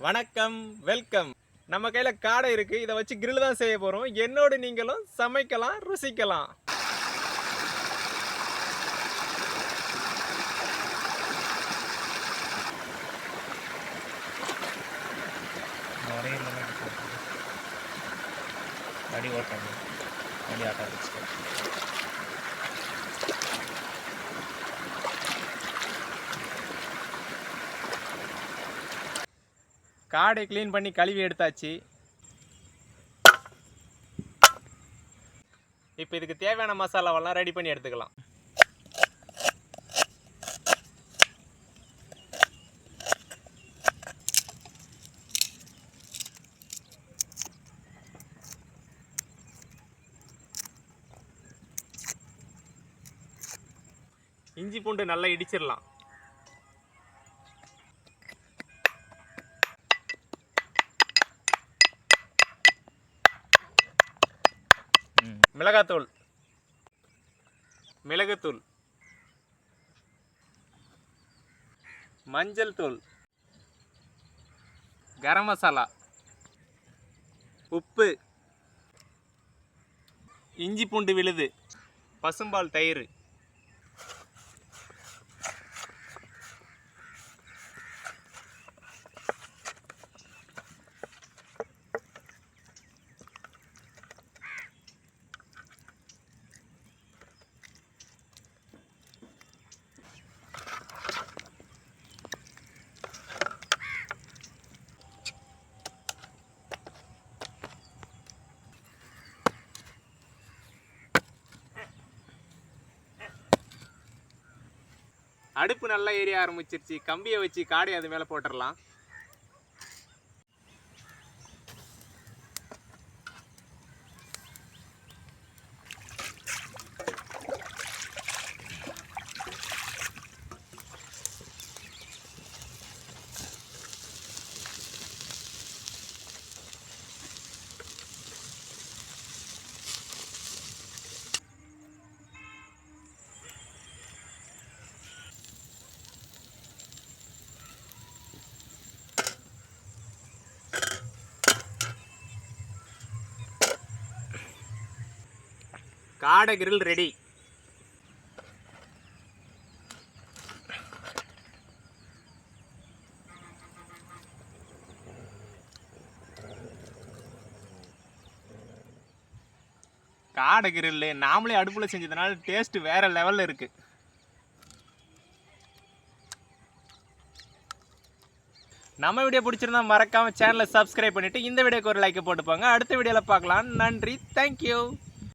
வணக்கம், வெல்கம். நம்ம கையில காடை இருக்கு. இதை வச்சு கிரில் தான் செய்ய போறோம். என்னோடு நீங்களும் சமைக்கலாம், ருசிக்கலாம். காடை க்ளீன் பண்ணி கழுவி எடுத்தாச்சு. இப்போ இதுக்கு தேவையான மசாலாவெல்லாம் ரெடி பண்ணி எடுத்துக்கலாம். இஞ்சி பூண்டு நல்லா இடிச்சிடலாம். மிளகாத்தூள், மிளகுத்தூள், மஞ்சள் தூள், கரம் மசாலா, உப்பு, இஞ்சி பூண்டு விழுது, பசும்பால் தயிர். அடுப்பு நல்லா ஏறிய ஆரம்பிச்சிருச்சு. கம்பியை வச்சு காடை அது மேலே போட்டுடலாம். காடை கிரில் ரெடி. காடை கிரில் நாமளே அடுப்புல செஞ்சதுனால டேஸ்ட் வேற லெவல்ல இருக்கு. நம்ம வீடியோ பிடிச்சிருந்தா மறக்காம சேனலை சப்ஸ்கிரைப் பண்ணிட்டு இந்த வீடியோக்கு ஒரு லைக் போட்டு போங்க. அடுத்த வீடியோல பார்க்கலாம். நன்றி, தேங்க்யூ.